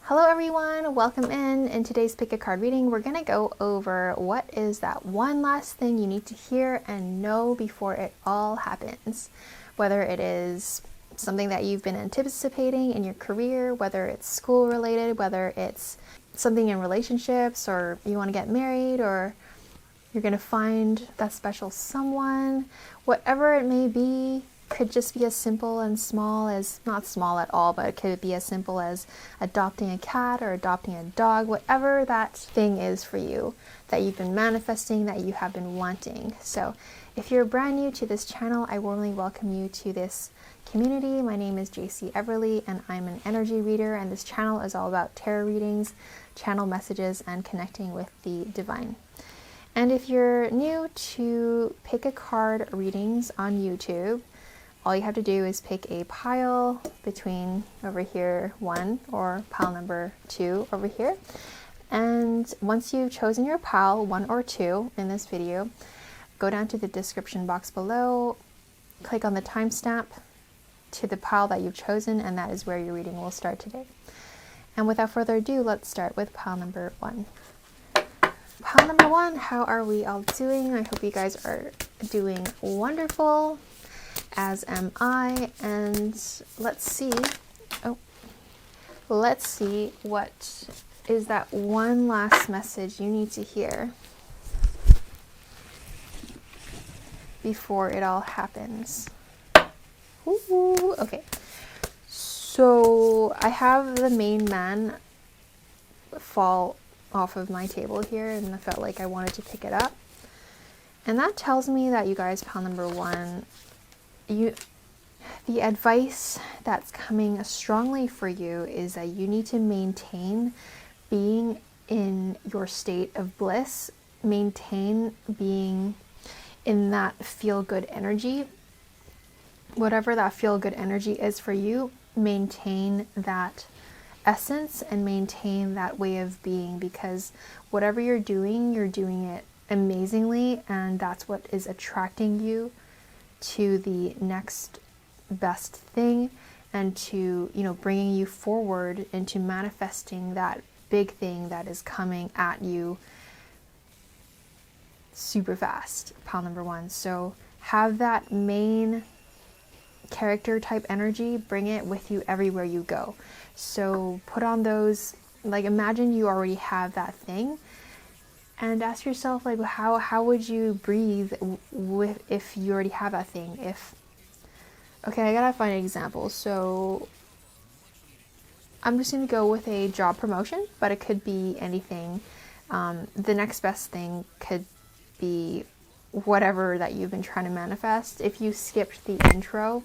Hello everyone, welcome in. In today's pick a card reading, we're going to go over what is that one last thing you need to hear and know before it all happens. Whether it is something that you've been anticipating in your career, whether it's school related, whether it's something in relationships, or you want to get married, or you're going to find that special someone, whatever it may be. Could just be as simple and small as, not small at all, but it could be as simple as adopting a cat or adopting a dog, whatever that thing is for you that you've been manifesting, that you have been wanting. So if you're brand new to this channel, I warmly welcome you to this community. My name is Jacey Everly and I'm an energy reader, and this channel is all about tarot readings, channel messages, and connecting with the divine. And if you're new to pick a card readings on YouTube, all you have to do is pick a pile between over here 1 or pile number 2 over here. And once you've chosen your pile 1 or 2 in this video, go down to the description box below, click on the timestamp to the pile that you've chosen, and that is where your reading will start today. And without further ado, let's start with pile number 1. Pile number 1, how are we all doing? I hope you guys are doing wonderful, as am I, and let's see what is that one last message you need to hear before it all happens. Ooh, okay, so I have the main man fall off of my table here, and I felt like I wanted to pick it up, and that tells me that you guys, pile number 1, the advice that's coming strongly for you is that you need to maintain being in your state of bliss, maintain being in that feel-good energy. Whatever that feel-good energy is for you, maintain that essence and maintain that way of being, because whatever you're doing it amazingly, and that's what is attracting you to the next best thing, and to, bringing you forward into manifesting that big thing that is coming at you super fast, pile number 1. So have that main character type energy, bring it with you everywhere you go. So put on those, like, imagine you already have that thing, and ask yourself, like, how would you breathe if you already have that thing? Okay, I gotta find an example. So I'm just gonna go with a job promotion, but it could be anything. The next best thing could be whatever that you've been trying to manifest. If you skipped the intro,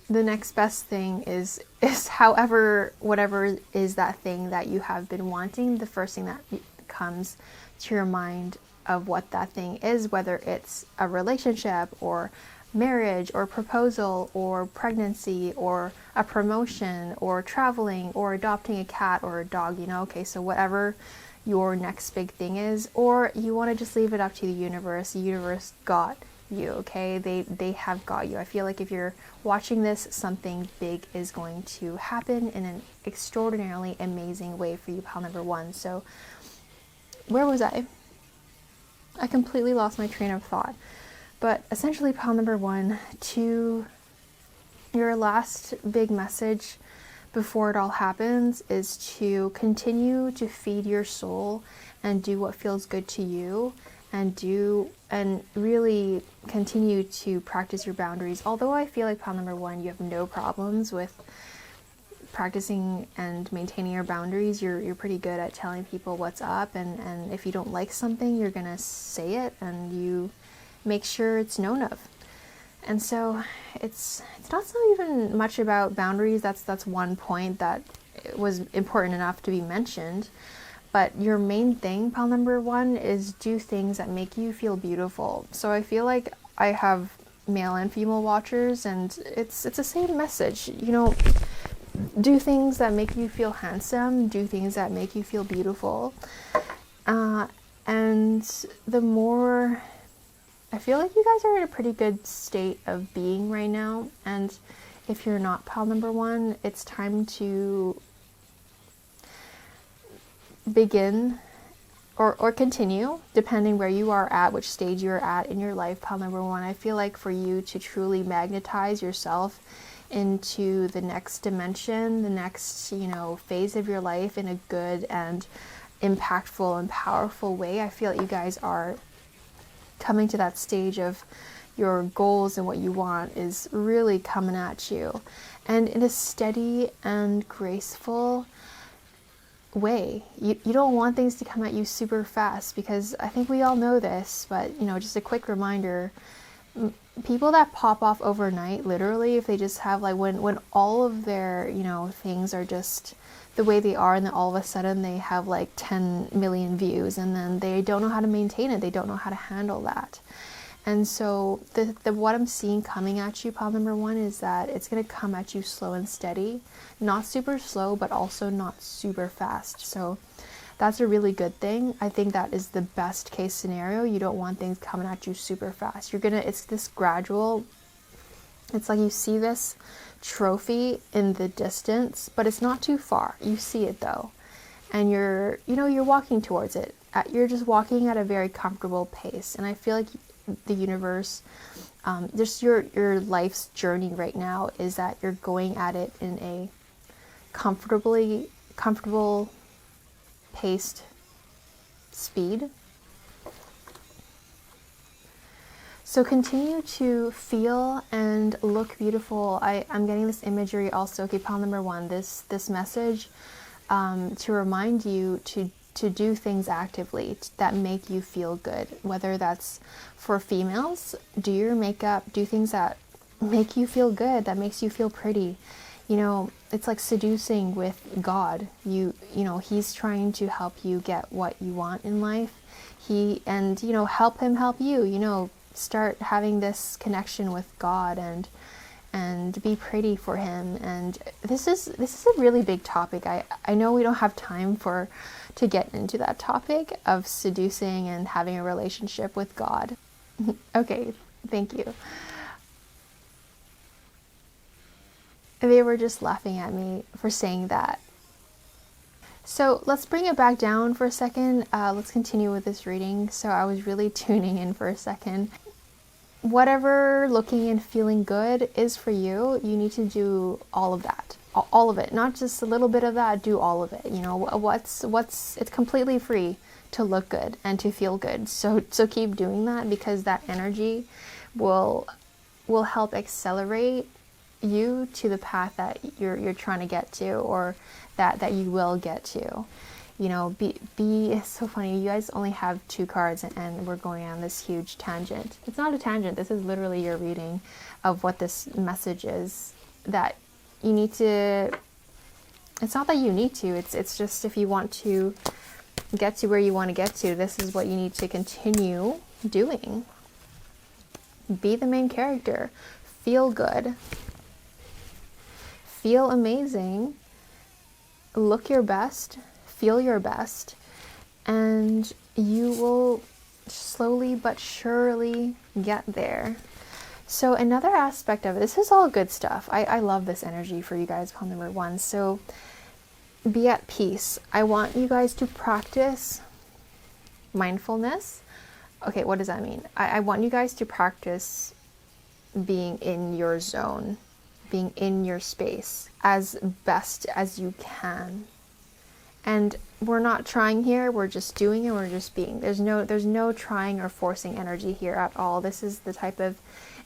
the next best thing is whatever is that thing that you have been wanting. The first thing that comes to your mind of what that thing is, whether it's a relationship or marriage or proposal or pregnancy or a promotion or traveling or adopting a cat or a dog, okay, so whatever your next big thing is, or you want to just leave it up to the universe. The universe got you, okay? They have got you. I feel like if you're watching this, something big is going to happen in an extraordinarily amazing way for you, pile number 1. So where was I? I completely lost my train of thought. But essentially, pile number 1, to your last big message before it all happens is to continue to feed your soul and do what feels good to you, and really continue to practice your boundaries. Although I feel like, pile number 1, you have no problems with practicing and maintaining your boundaries. You're pretty good at telling people what's up, and if you don't like something, you're gonna say it, and you make sure it's known of. And so it's not so even much about boundaries. That's one point that was important enough to be mentioned. But your main thing, pile number 1, is do things that make you feel beautiful. So I feel like I have male and female watchers, and it's the same message. Do things that make you feel handsome, do things that make you feel beautiful. And the more, I feel like you guys are in a pretty good state of being right now, and if you're not, pile number 1, it's time to begin or continue, depending where you are at, which stage you're at in your life, pile number one. I feel like for you to truly magnetize yourself into the next dimension, the next, phase of your life in a good and impactful and powerful way, I feel like you guys are coming to that stage of your goals and what you want is really coming at you, and in a steady and graceful way. You don't want things to come at you super fast, because I think we all know this, but just a quick reminder, people that pop off overnight, literally, if they just have like when all of their things are just the way they are, and then all of a sudden they have like 10 million views, and then they don't know how to maintain it, they don't know how to handle that. And so the what I'm seeing coming at you, pile number one, is that it's going to come at you slow and steady, not super slow, but also not super fast. So that's a really good thing. I think that is the best case scenario. You don't want things coming at you super fast. It's this gradual, it's like you see this trophy in the distance, but it's not too far. You see it though. And you're walking towards it. You're just walking at a very comfortable pace. And I feel like the universe, just your life's journey right now is that you're going at it in a comfortable paced speed. So continue to feel and look beautiful. I'm getting this imagery also. Okay, pile number one, this message to remind you to do things actively that make you feel good, whether that's for females, do your makeup, do things that make you feel good, that makes you feel pretty. It's like seducing with God. He's trying to help you get what you want in life. Help him help you, start having this connection with God and be pretty for him. And this is a really big topic. I know we don't have time to get into that topic of seducing and having a relationship with God. Okay, thank you. They were just laughing at me for saying that. So let's bring it back down for a second. Let's continue with this reading. So I was really tuning in for a second. Whatever looking and feeling good is for you, you need to do all of that. All of it, not just a little bit of that, do all of it. It's completely free to look good and to feel good. So keep doing that, because that energy will help accelerate you to the path that you're trying to get to, or that you will get to. It's so funny. You guys only have 2 cards and we're going on this huge tangent. It's not a tangent. This is literally your reading of what this message is, that you need to, it's not that you need to, it's just if you want to get to where you want to get to, this is what you need to continue doing. Be the main character. Feel good. Feel amazing. Look your best. Feel your best. And you will slowly but surely get there. So another aspect of it, this is all good stuff. I love this energy for you guys, pile number one. So be at peace. I want you guys to practice mindfulness. Okay, what does that mean? I want you guys to practice being in your zone, being in your space as best as you can. And we're not trying here, we're just doing it, we're just being. There's no trying or forcing energy here at all. This is the type of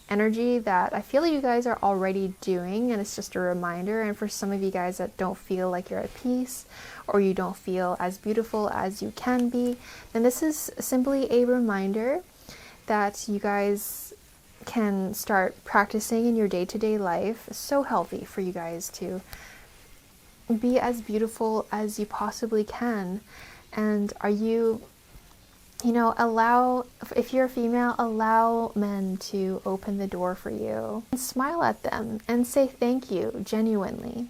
energy that I feel like you guys are already doing, and it's just a reminder. And for some of you guys that don't feel like you're at peace, or you don't feel as beautiful as you can be, then this is simply a reminder that you guys can start practicing in your day-to-day life. It's so healthy for you guys to be as beautiful as you possibly can. And are you allow, if you're a female, allow men to open the door for you. And smile at them and say thank you, genuinely.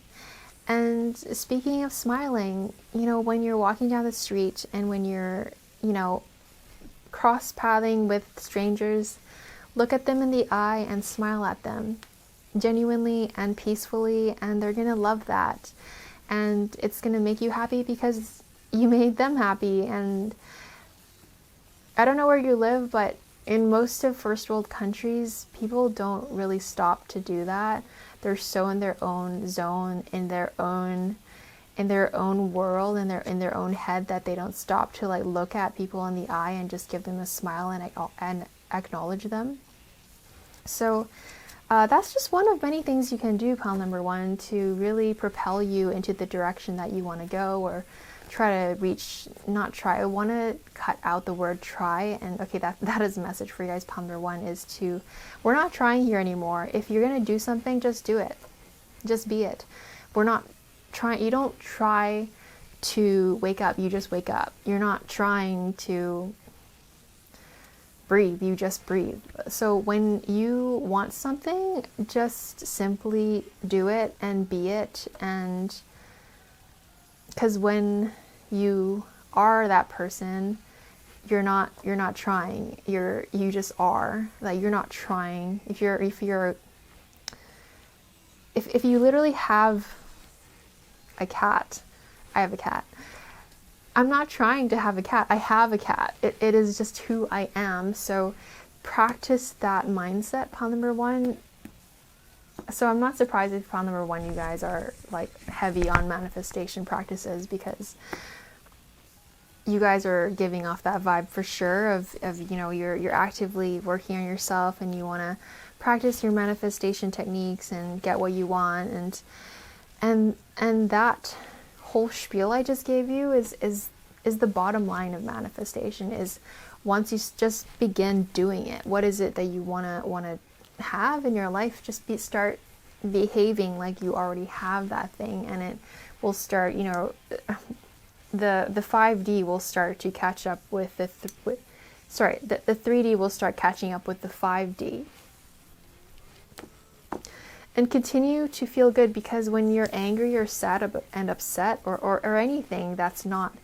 And speaking of smiling, when you're walking down the street and when you're, cross-pathing with strangers, look at them in the eye and smile at them, genuinely and peacefully, and they're going to love that. And it's going to make you happy because you made them happy. And I don't know where you live, but in most of first world countries, people don't really stop to do that. They're so in their own zone, in their own world, in their own head, that they don't stop to like look at people in the eye and just give them a smile and acknowledge them. So that's just one of many things you can do, pile number one, to really propel you into the direction that you want to go, or try to reach, not try, I want to cut out the word try. And okay, that is a message for you guys, pile number one, is to, we're not trying here anymore. If you're going to do something, just do it. Just be it. We're not trying, you don't try to wake up, you just wake up. You're not trying to breathe, you just breathe. So when you want something, just simply do it and be it. And because when you are that person, you're not trying, you just are. Like, you're not trying. If you literally have a cat, I have a cat, I'm not trying to have a cat, I have a cat. It is just who I am. So practice that mindset, pile number one. So I'm not surprised if pile number one, you guys are like heavy on manifestation practices, because you guys are giving off that vibe for sure of you know, you're actively working on yourself, and you want to practice your manifestation techniques and get what you want. And that whole spiel I just gave you is the bottom line of manifestation. Is once you just begin doing it, what is it that you want to have in your life? Just start behaving like you already have that thing, and it will start, you know, the 5D will start to catch up with the 3D will start catching up with the 5D. And continue to feel good, because when you're angry or sad and upset, or anything that's not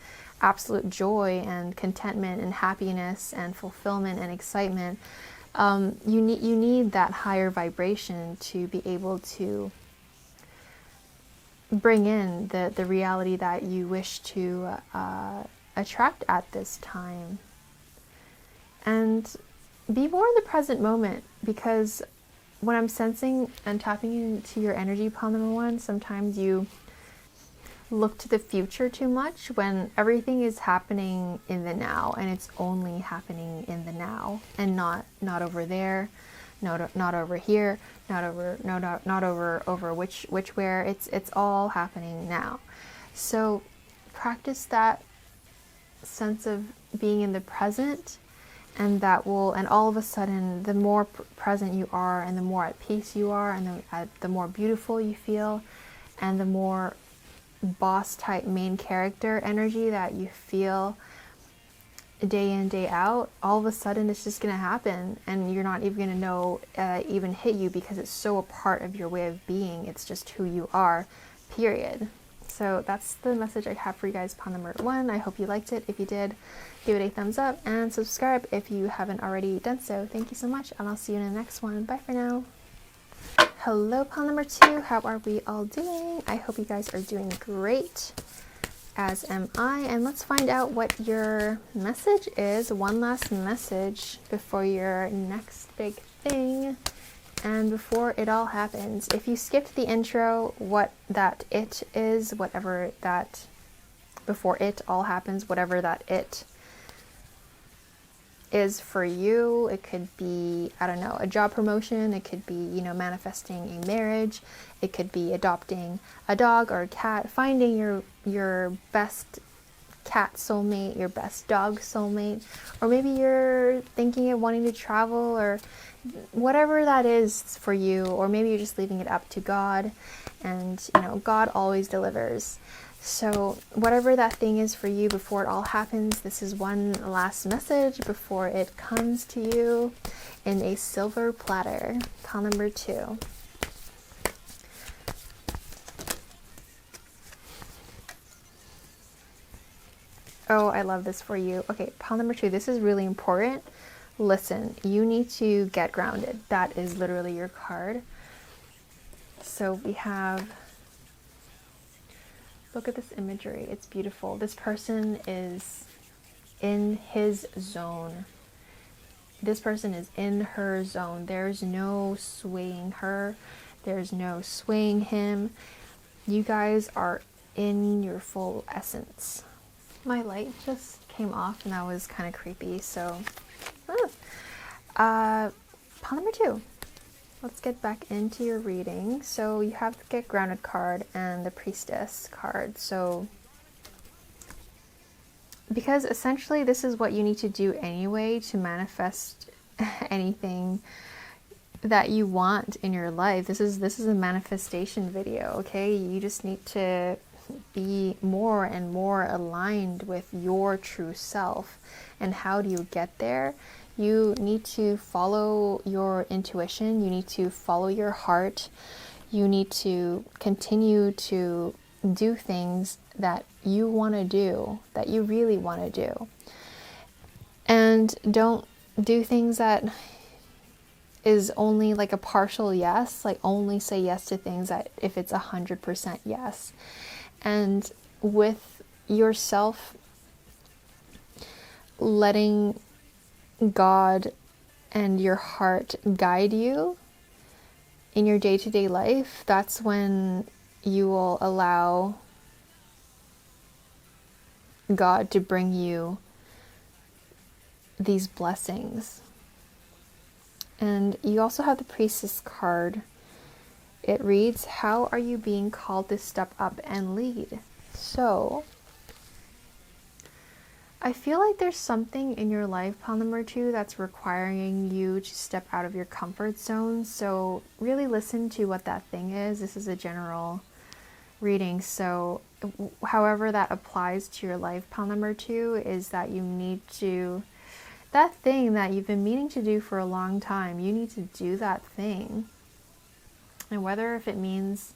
absolute joy and contentment and happiness and fulfillment and excitement, you need that higher vibration to be able to bring in the reality that you wish to attract at this time. And be more in the present moment, because when I'm sensing and tapping into your energy, pile number one, sometimes you look to the future too much, when everything is happening in the now, and it's only happening in the now, and not over there, not over here, not over which where. It's all happening now. So practice that sense of being in the present, and that will, and all of a sudden, the more present you are, and the more at peace you are, and the more beautiful you feel, and the more boss type main character energy that you feel day in, day out, all of a sudden it's just going to happen, and you're not even going to know even hit you, because it's so a part of your way of being. It's just who you are, period. So that's the message I have for you guys, pile number one. I hope you liked it. If you did, give it a thumbs up and subscribe if you haven't already done so. Thank you so much, and I'll see you in the next one. Bye for now. Hello, pile number two. How are we all doing? I hope you guys are doing great, as am I. And let's find out what your message is. One last message before your next big thing, and before it all happens. If you skipped the intro, what that it is, whatever that, before it all happens, whatever that it is for you. It could be, I don't know, a job promotion. It could be, you know, manifesting a marriage. It could be adopting a dog or a cat, finding your best cat soulmate, your best dog soulmate, or maybe you're thinking of wanting to travel, or whatever that is for you, or maybe you're just leaving it up to God, and you know, God always delivers. So whatever that thing is for you, before it all happens, this is one last message before it comes to you in a silver platter. Pile number two. Oh, I love this for you. Okay, pile number two. This is really important. Listen, you need to get grounded. That is literally your card. So we have Look at this imagery. It's beautiful. This person is in his zone. This person is in her zone. There's no swaying her. There's no swaying him. You guys are in your full essence. My light just came off and that was kind of creepy. So, pile number 2. Let's get back into your reading. So you have the Get Grounded card and the Priestess card. So, because essentially this is what you need to do anyway to manifest anything that you want in your life. This is a manifestation video, okay? You just need to be more and more aligned with your true self. And how do you get there? You need to follow your intuition. You need to follow your heart. You need to continue to do things that you want to do, that you really want to do. And don't do things that is only like a partial yes, like only say yes to things that if it's 100% yes. And with yourself letting God and your heart guide you in your day-to-day life, that's when you will allow God to bring you these blessings. And you also have the Priestess card. It reads, how are you being called to step up and lead? So I feel like there's something in your life, pile number 2, that's requiring you to step out of your comfort zone. So really listen to what that thing is. This is a general reading. So however that applies to your life, pile number 2, is that you need to, that thing that you've been meaning to do for a long time, you need to do that thing. And whether if it means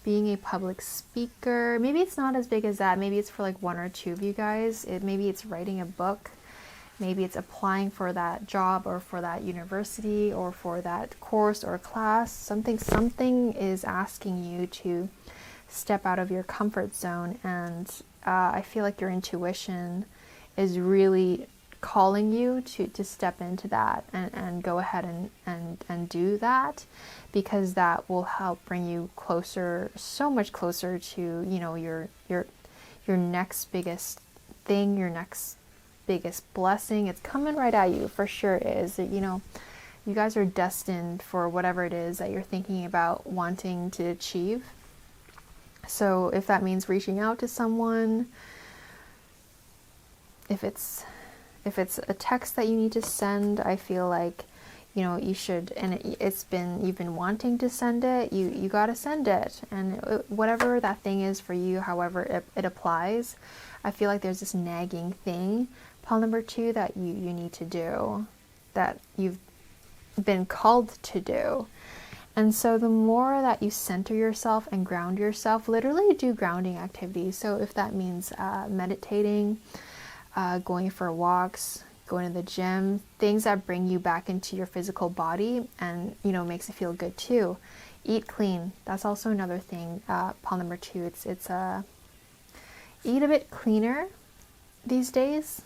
being a public speaker, maybe it's not as big as that, maybe it's for like 1 or 2 of you guys, maybe it's writing a book, maybe it's applying for that job or for that university or for that course or class, something is asking you to step out of your comfort zone. And I feel like your intuition is really calling you to step into that and go ahead and do that, because that will help bring you closer, so much closer to, you know, your next biggest thing, your next biggest blessing. It's coming right at you, for sure is. You know, you guys are destined for whatever it is that you're thinking about wanting to achieve. So if that means reaching out to someone, if it's a text that you need to send, I feel like, you know, you should, and you've been wanting to send it, you got to send it. And whatever that thing is for you, however it applies, I feel like there's this nagging thing, pile number 2, that you need to do, that you've been called to do. And so the more that you center yourself and ground yourself, literally do grounding activities. So if that means meditating, going for walks, going to the gym, things that bring you back into your physical body and, you know, makes it feel good too. Eat clean. That's also another thing. Pile number 2, it's eat a bit cleaner these days.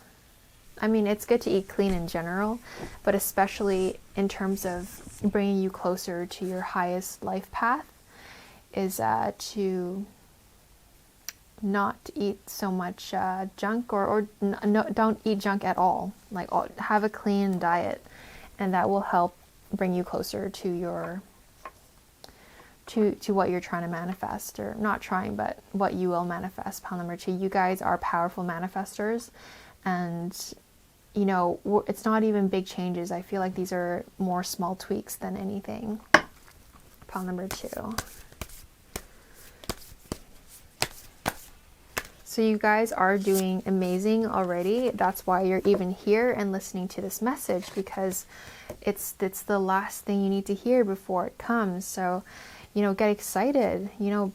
I mean, it's good to eat clean in general, but especially in terms of bringing you closer to your highest life path, is to not eat so much junk, or no, don't eat junk at all. Like, have a clean diet, and that will help bring you closer to your to what you're trying to manifest, or not trying, but what you will manifest. Pile number 2, you guys are powerful manifestors, and you know, it's not even big changes. I feel like these are more small tweaks than anything. Pile number 2. So you guys are doing amazing already. That's why you're even here and listening to this message, because it's the last thing you need to hear before it comes. So, you know, get excited, you know,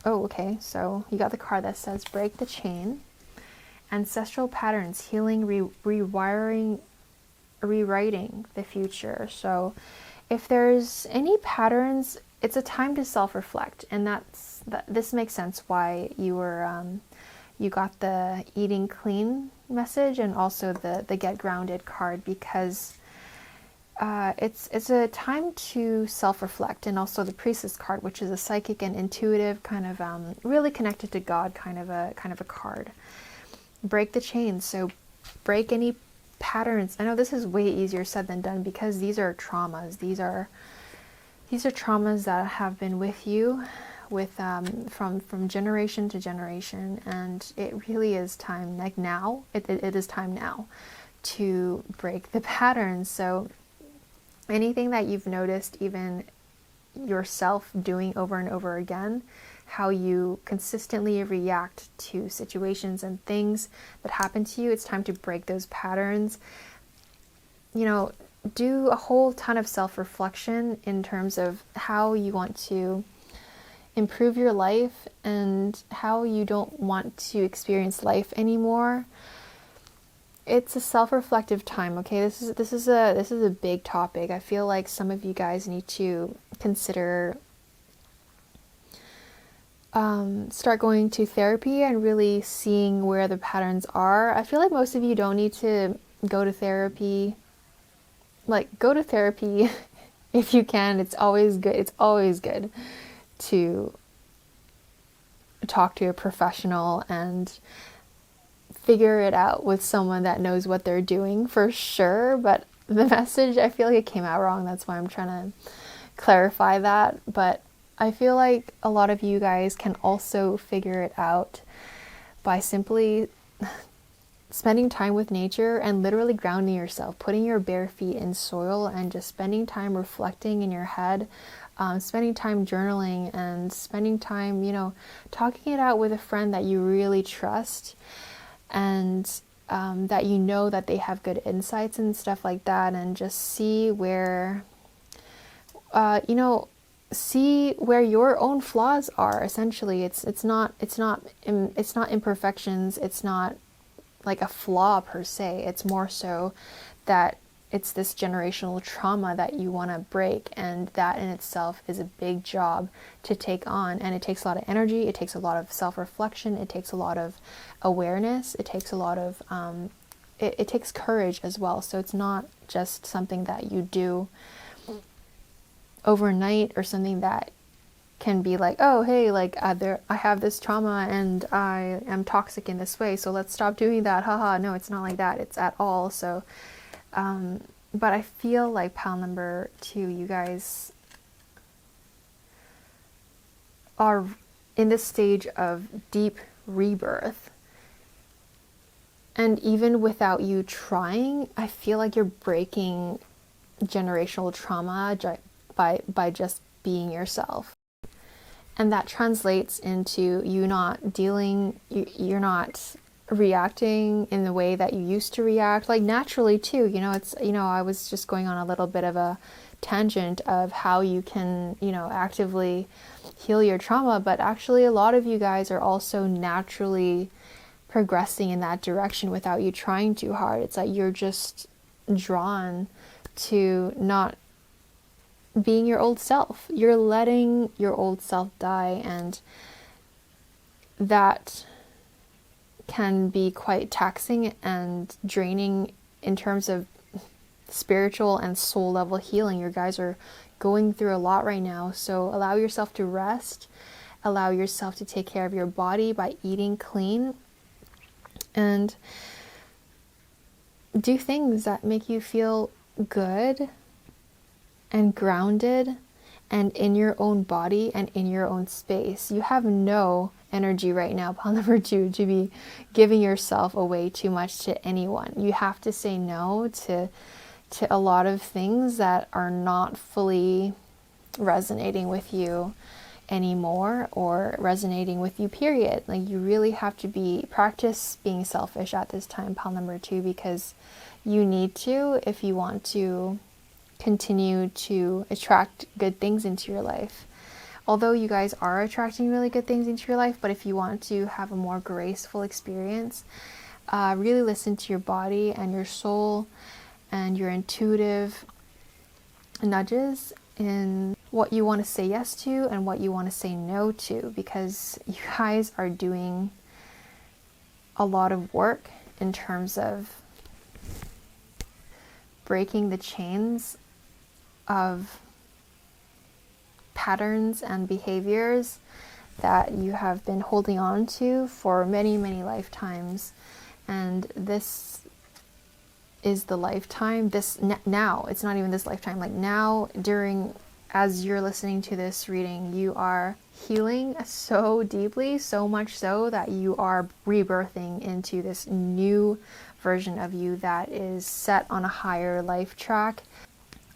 okay, so you got the card that says break the chain, ancestral patterns, healing, rewriting the future. So if there's any patterns, it's a time to self-reflect, and that's this makes sense why you were you got the eating clean message and also the get grounded card, because it's a time to self-reflect. And also the priestess card, which is a psychic and intuitive kind of really connected to God kind of a card. Break the chains. So break any patterns. I know this is way easier said than done, because these are traumas. These are traumas that have been with you with from generation to generation, and it really is time, like now, it is time now to break the patterns. So anything that you've noticed, even yourself doing over and over again, how you consistently react to situations and things that happen to you, it's time to break those patterns. You know, do a whole ton of self-reflection in terms of how you want to improve your life and how you don't want to experience life anymore. It's a self-reflective time, okay? This is a big topic. I feel like some of you guys need to consider start going to therapy and really seeing where the patterns are. I feel like most of you don't need to go to therapy. Like, go to therapy if you can. It's always good. It's always good to talk to a professional and figure it out with someone that knows what they're doing, for sure. But the message, I feel like it came out wrong. That's why I'm trying to clarify that. But I feel like a lot of you guys can also figure it out by simply spending time with nature and literally grounding yourself, putting your bare feet in soil and just spending time reflecting in your head, spending time journaling, and spending time, you know, talking it out with a friend that you really trust, and that you know that they have good insights and stuff like that, and just see where, you know, see where your own flaws are. Essentially, it's not imperfections. It's not like a flaw per se. It's more so that it's this generational trauma that you want to break, and that in itself is a big job to take on, and it takes a lot of energy, it takes a lot of self-reflection, it takes a lot of awareness, it takes a lot of it takes courage as well. So it's not just something that you do overnight, or something that can be like, oh hey, like I have this trauma and I am toxic in this way, so let's stop doing that, haha. No, it's not like that. It's at all. So but I feel like pile number 2, you guys are in this stage of deep rebirth, and even without you trying, I feel like you're breaking generational trauma by just being yourself. And that translates into you not dealing, you're not reacting in the way that you used to react, like naturally too. You know, it's, you know, I was just going on a little bit of a tangent of how you can, you know, actively heal your trauma, but actually a lot of you guys are also naturally progressing in that direction without you trying too hard. It's like you're just drawn to not being your old self. You're letting your old self die, and that can be quite taxing and draining in terms of spiritual and soul level healing. You guys are going through a lot right now, so allow yourself to rest, allow yourself to take care of your body by eating clean, and do things that make you feel good and grounded and in your own body and in your own space. You have no energy right now, pile number 2, to be giving yourself away too much to anyone. You have to say no to a lot of things that are not fully resonating with you anymore, or resonating with you, period. Like, you really have to practice being selfish at this time, pile number 2, because you need to if you want to continue to attract good things into your life. Although you guys are attracting really good things into your life, but if you want to have a more graceful experience, really listen to your body and your soul and your intuitive nudges in what you want to say yes to and what you want to say no to, because you guys are doing a lot of work in terms of breaking the chains of patterns and behaviors that you have been holding on to for many, many lifetimes. And this is the lifetime, now, it's not even this lifetime, like now, as you're listening to this reading, you are healing so deeply, so much so that you are rebirthing into this new version of you that is set on a higher life track,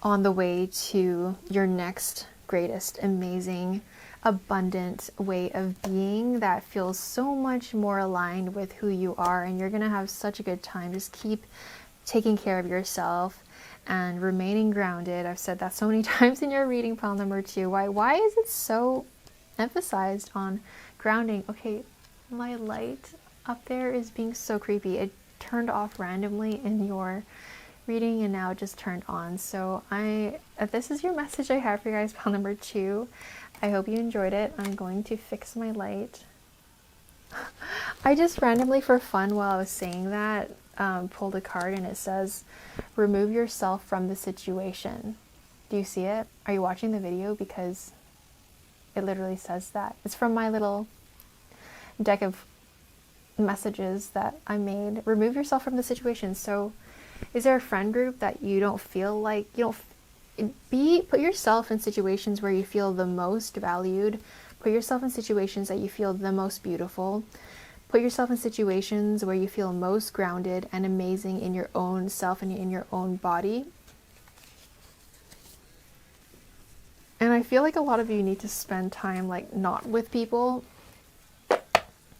on the way to your next greatest, amazing, abundant way of being that feels so much more aligned with who you are. And you're gonna have such a good time. Just keep taking care of yourself and remaining grounded. I've said that so many times in your reading, pile number 2. Why is it so emphasized on grounding? Okay, my light up there is being so creepy. It turned off randomly in your reading and now it just turned on. So this is your message I have for you guys, pile number 2. I hope you enjoyed it. I'm going to fix my light. I just randomly, for fun, while I was saying that, pulled a card and it says, remove yourself from the situation. Do you see it? Are you watching the video? Because it literally says that. It's from my little deck of messages that I made. Remove yourself from the situation. So is there a friend group that you don't feel like, put yourself in situations where you feel the most valued. Put yourself in situations that you feel the most beautiful. Put yourself in situations where you feel most grounded and amazing in your own self and in your own body. And I feel like a lot of you need to spend time like not with people.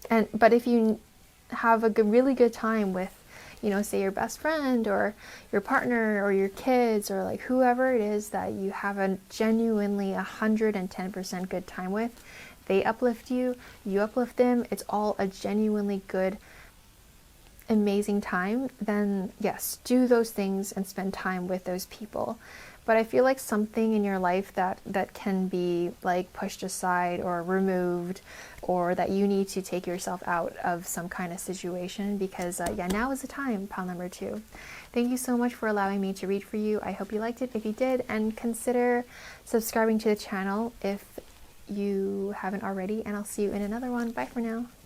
But if you have a really good time with, say your best friend or your partner or your kids or like whoever it is that you have a genuinely 110% good time with, they uplift you, you uplift them, it's all a genuinely good, amazing time, then yes, do those things and spend time with those people. But I feel like something in your life that can be like pushed aside or removed, or that you need to take yourself out of some kind of situation, because now is the time, pile number 2. Thank you so much for allowing me to read for you. I hope you liked it. If you did, and consider subscribing to the channel if you haven't already, and I'll see you in another one. Bye for now.